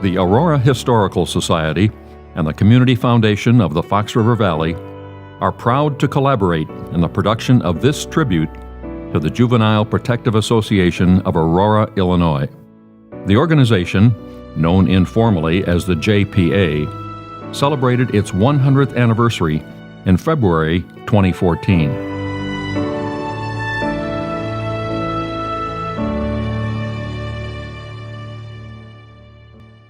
The Aurora Historical Society and the Community Foundation of the Fox River Valley are proud to collaborate in the production of this tribute to the Juvenile Protective Association of Aurora, Illinois. The organization, known informally as the JPA, celebrated its 100th anniversary in February 2014.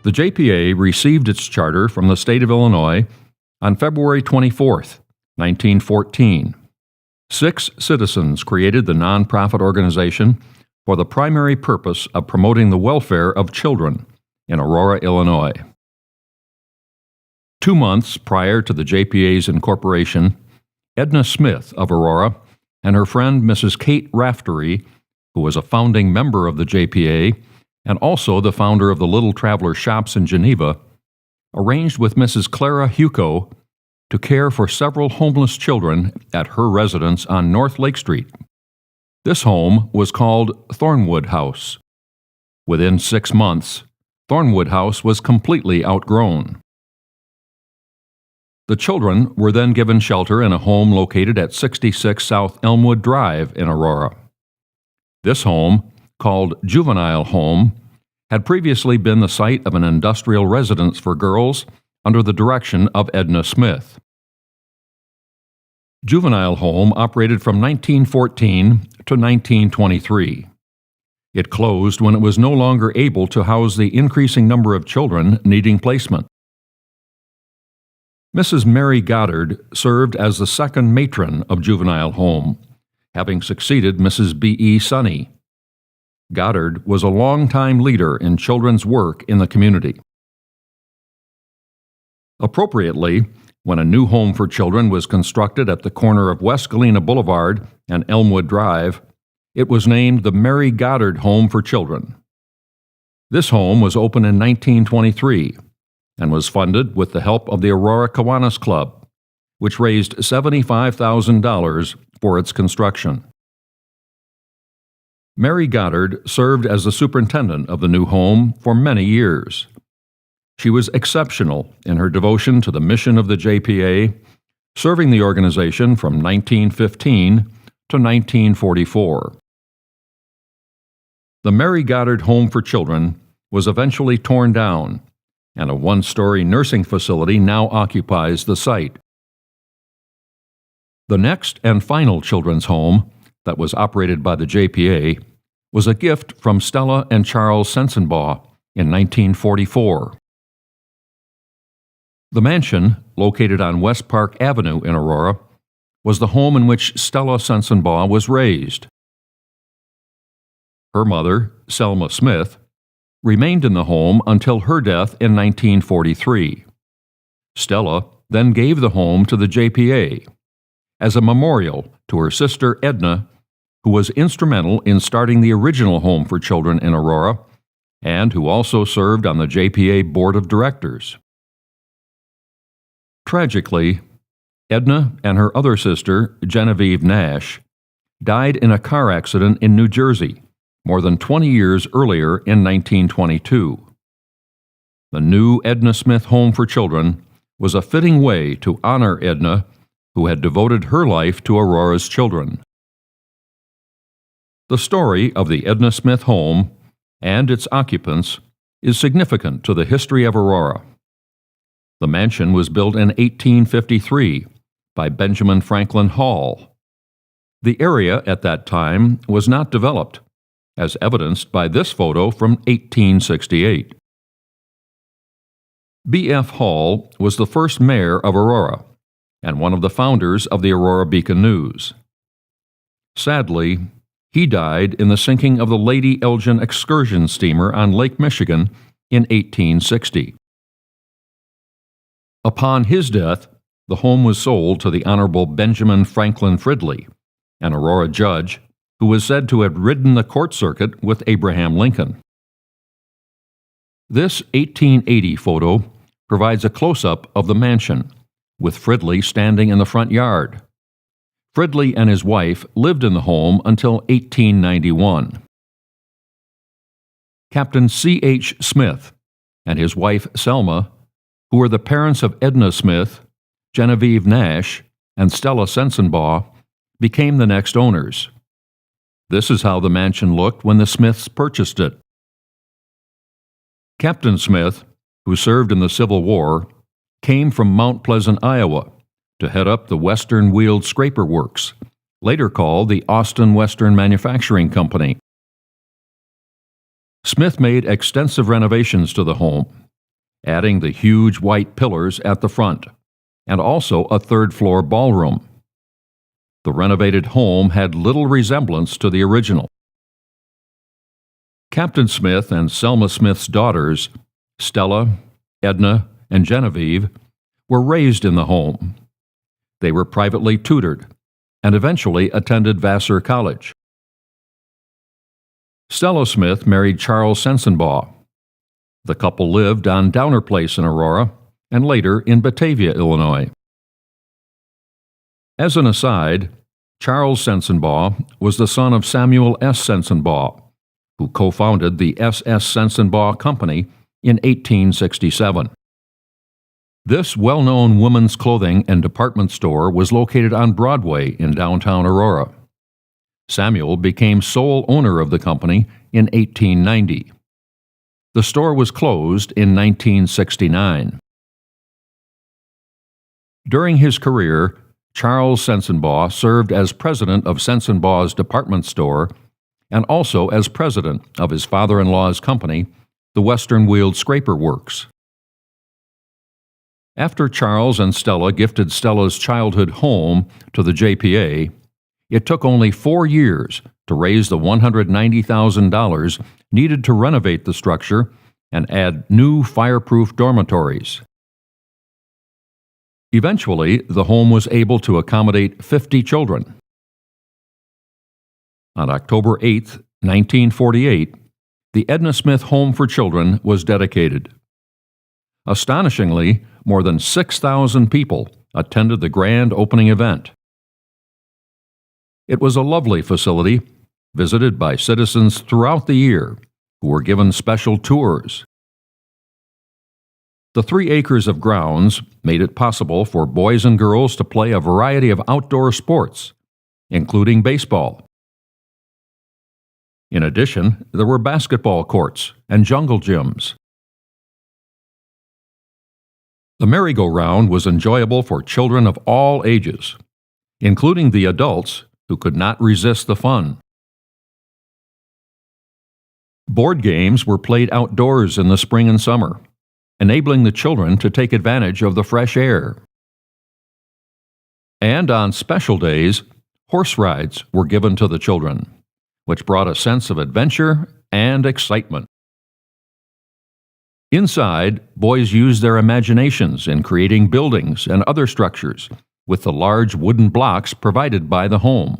The JPA received its charter from the state of Illinois on February 24, 1914. 6 citizens created the nonprofit organization for the primary purpose of promoting the welfare of children in Aurora, Illinois. 2 months prior to the JPA's incorporation, Edna Smith of Aurora and her friend Mrs. Kate Raftery, who was a founding member of the JPA and also the founder of the Little Traveler Shops in Geneva, arranged with Mrs. Clara Huco to care for several homeless children at her residence on North Lake Street. This home was called Thornwood House. Within 6 months, Thornwood House was completely outgrown. The children were then given shelter in a home located at 66 South Elmwood Drive in Aurora. This home, called Juvenile Home, had previously been the site of an industrial residence for girls under the direction of Edna Smith. Juvenile Home operated from 1914 to 1923. It closed when it was no longer able to house the increasing number of children needing placement. Mrs. Mary Goddard served as the second matron of Juvenile Home, having succeeded Mrs. B.E. Sonny. Goddard was a longtime leader in children's work in the community. Appropriately, when a new home for children was constructed at the corner of West Galena Boulevard and Elmwood Drive, it was named the Mary Goddard Home for Children. This home was opened in 1923 and was funded with the help of the Aurora Kiwanis Club, which raised $75,000 for its construction. Mary Goddard served as the superintendent of the new home for many years. She was exceptional in her devotion to the mission of the JPA, serving the organization from 1915 to 1944. The Mary Goddard Home for Children was eventually torn down, and a 1-story nursing facility now occupies the site. The next and final children's home that was operated by the JPA was a gift from Stella and Charles Sensenbaugh in 1944. The mansion, located on West Park Avenue in Aurora, was the home in which Stella Sensenbaugh was raised. Her mother, Selma Smith, remained in the home until her death in 1943. Stella then gave the home to the JPA as a memorial to her sister Edna, who was instrumental in starting the original home for children in Aurora and who also served on the JPA Board of Directors. Tragically, Edna and her other sister, Genevieve Nash, died in a car accident in New Jersey more than 20 years earlier in 1922. The new Edna Smith Home for Children was a fitting way to honor Edna, who had devoted her life to Aurora's children. The story of the Edna Smith Home and its occupants is significant to the history of Aurora. The mansion was built in 1853 by Benjamin Franklin Hall. The area at that time was not developed, as evidenced by this photo from 1868. B.F. Hall was the first mayor of Aurora and one of the founders of the Aurora Beacon News. Sadly, he died in the sinking of the Lady Elgin excursion steamer on Lake Michigan in 1860. Upon his death, the home was sold to the Honorable Benjamin Franklin Fridley, an Aurora judge who was said to have ridden the court circuit with Abraham Lincoln. This 1880 photo provides a close-up of the mansion, with Fridley standing in the front yard. Fridley and his wife lived in the home until 1891. Captain C.H. Smith, and his wife Selma, who were the parents of Edna Smith, Genevieve Nash, and Stella Sensenbaugh, became the next owners. This is how the mansion looked when the Smiths purchased it. Captain Smith, who served in the Civil War, came from Mount Pleasant, Iowa, to head up the Western Wheeled Scraper Works, later called the Austin Western Manufacturing Company. Smith made extensive renovations to the home, adding the huge white pillars at the front, and also a third-floor ballroom. The renovated home had little resemblance to the original. Captain Smith and Selma Smith's daughters, Stella, Edna, and Genevieve, were raised in the home. They were privately tutored and eventually attended Vassar College. Stella Smith married Charles Sensenbaugh. The couple lived on Downer Place in Aurora and later in Batavia, Illinois. As an aside, Charles Sensenbaugh was the son of Samuel S. Sensenbaugh, who co-founded the S.S. Sensenbaugh Company in 1867. This well-known women's clothing and department store was located on Broadway in downtown Aurora. Samuel became sole owner of the company in 1890. The store was closed in 1969. During his career, Charles Sensenbaugh served as president of Sensenbaugh's department store and also as president of his father-in-law's company, the Western Wheeled Scraper Works. After Charles and Stella gifted Stella's childhood home to the JPA, it took only 4 years to raise the $190,000 needed to renovate the structure and add new fireproof dormitories. Eventually, the home was able to accommodate 50 children. On October 8, 1948, the Edna Smith Home for Children was dedicated. Astonishingly, more than 6,000 people attended the grand opening event. It was a lovely facility, visited by citizens throughout the year, who were given special tours. The 3 acres of grounds made it possible for boys and girls to play a variety of outdoor sports, including baseball. In addition, there were basketball courts and jungle gyms. The merry-go-round was enjoyable for children of all ages, including the adults who could not resist the fun. Board games were played outdoors in the spring and summer, enabling the children to take advantage of the fresh air. And on special days, horse rides were given to the children, which brought a sense of adventure and excitement. Inside, boys used their imaginations in creating buildings and other structures with the large wooden blocks provided by the home.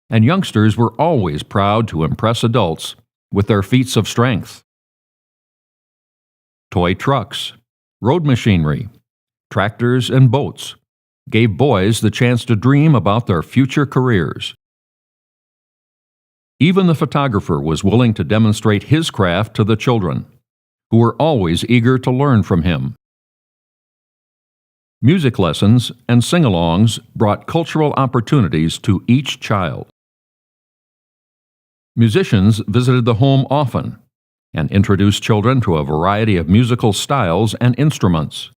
And youngsters were always proud to impress adults with their feats of strength. Toy trucks, road machinery, tractors, and boats gave boys the chance to dream about their future careers. Even the photographer was willing to demonstrate his craft to the children, who were always eager to learn from him. Music lessons and sing-alongs brought cultural opportunities to each child. Musicians visited the home often and introduced children to a variety of musical styles and instruments.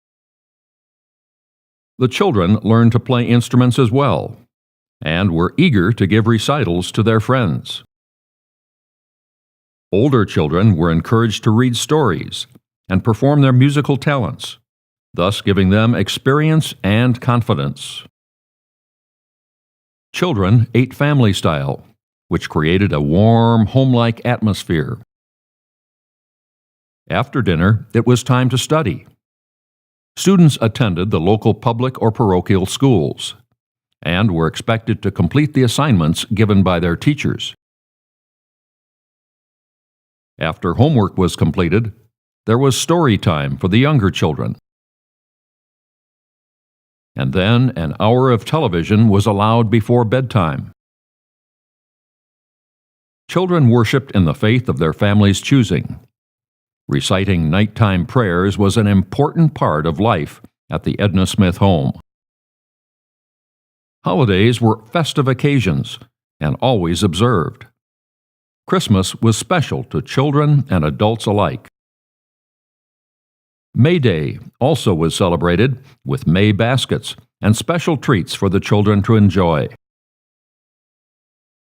The children learned to play instruments as well, and were eager to give recitals to their friends. Older children were encouraged to read stories and perform their musical talents, thus giving them experience and confidence. Children ate family style, which created a warm, home-like atmosphere. After dinner, it was time to study. Students attended the local public or parochial schools and were expected to complete the assignments given by their teachers. After homework was completed, there was story time for the younger children. And then an hour of television was allowed before bedtime. Children worshiped in the faith of their family's choosing. Reciting nighttime prayers was an important part of life at the Edna Smith home. Holidays were festive occasions and always observed. Christmas was special to children and adults alike. May Day also was celebrated with May baskets and special treats for the children to enjoy.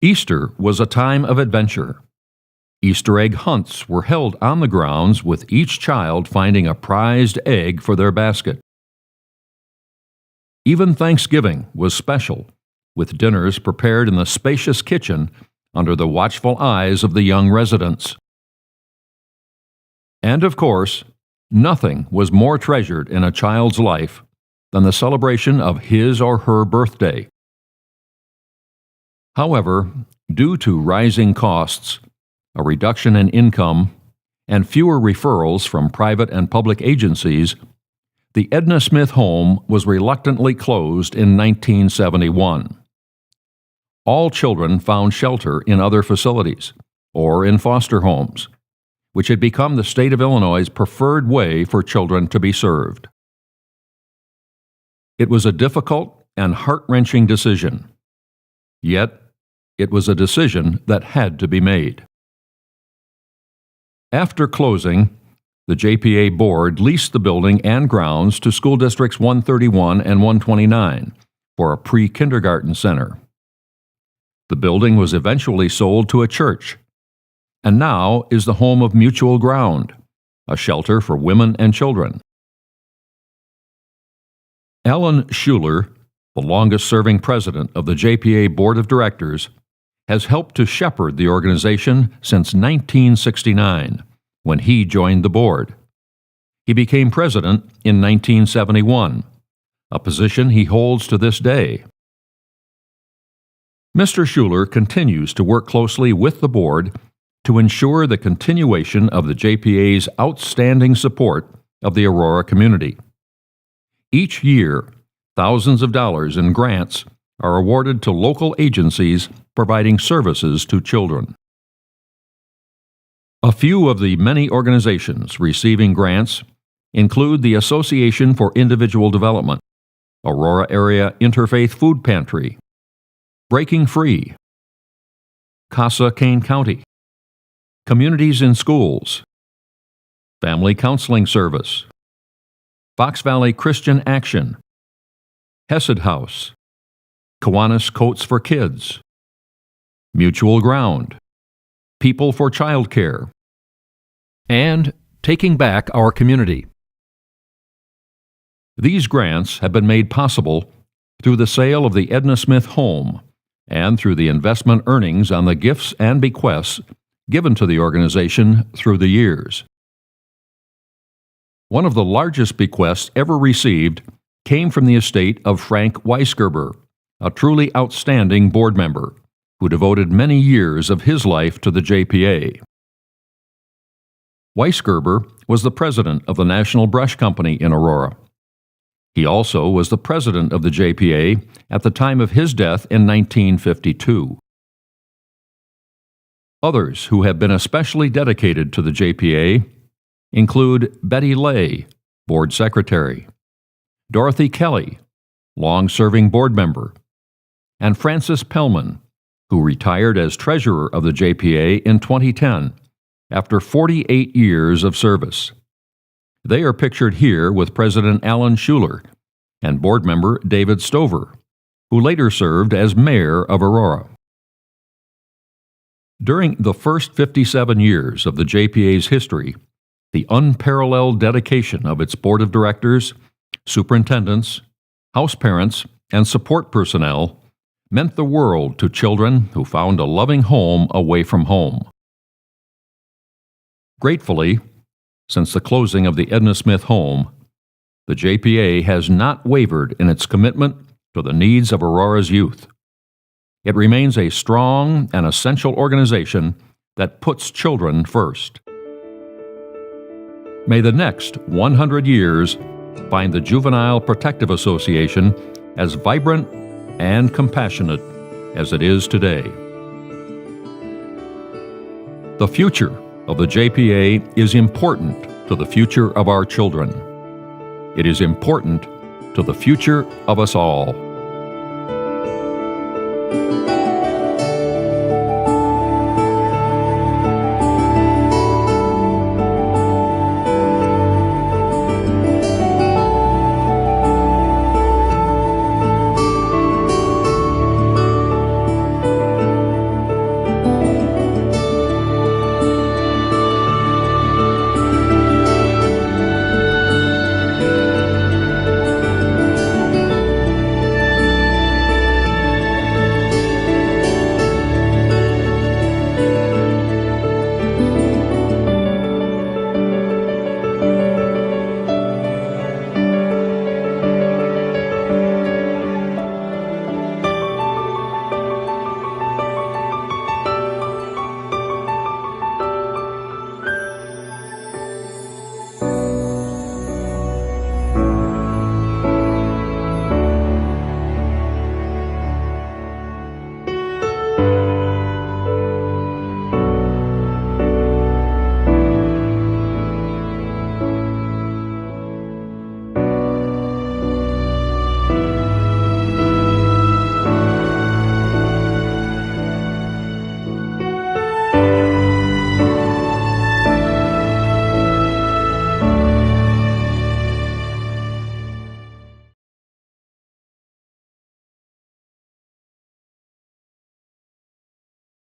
Easter was a time of adventure. Easter egg hunts were held on the grounds, with each child finding a prized egg for their basket. Even Thanksgiving was special, with dinners prepared in the spacious kitchen under the watchful eyes of the young residents. And of course, nothing was more treasured in a child's life than the celebration of his or her birthday. However, due to rising costs, a reduction in income, and fewer referrals from private and public agencies, the Edna Smith home was reluctantly closed in 1971. All children found shelter in other facilities or in foster homes, which had become the state of Illinois' preferred way for children to be served. It was a difficult and heart-wrenching decision. Yet, it was a decision that had to be made. After closing, the JPA board leased the building and grounds to School Districts 131 and 129 for a pre-kindergarten center. The building was eventually sold to a church, and now is the home of Mutual Ground, a shelter for women and children. Alan Schuler, the longest-serving president of the JPA Board of Directors, has helped to shepherd the organization since 1969, when he joined the board. He became president in 1971, a position he holds to this day. Mr. Schuler continues to work closely with the board to ensure the continuation of the JPA's outstanding support of the Aurora community. Each year, thousands of dollars in grants are awarded to local agencies providing services to children. A few of the many organizations receiving grants include the Association for Individual Development, Aurora Area Interfaith Food Pantry, Breaking Free, CASA Kane County, Communities in Schools, Family Counseling Service, Fox Valley Christian Action, Hesed House, Kiwanis Coats for Kids, Mutual Ground, People for Child Care, and Taking Back Our Community. These grants have been made possible through the sale of the Edna Smith home and through the investment earnings on the gifts and bequests given to the organization through the years. One of the largest bequests ever received came from the estate of Frank Weisgerber, a truly outstanding board member who devoted many years of his life to the JPA. Weisgerber was the president of the National Brush Company in Aurora. He also was the president of the JPA at the time of his death in 1952. Others who have been especially dedicated to the JPA include Betty Lay, board secretary, Dorothy Kelly, long-serving board member, and Frances Pellman, who retired as treasurer of the JPA in 2010 after 48 years of service. They are pictured here with President Alan Schuler and board member David Stover, who later served as mayor of Aurora. During the first 57 years of the JPA's history, the unparalleled dedication of its board of directors, superintendents, house parents, and support personnel meant the world to children who found a loving home away from home. Gratefully, since the closing of the Edna Smith home, the JPA has not wavered in its commitment to the needs of Aurora's youth. It remains a strong and essential organization that puts children first. May the next 100 years find the Juvenile Protective Association as vibrant and compassionate as it is today. The future of the JPA is important to the future of our children. It is important to the future of us all.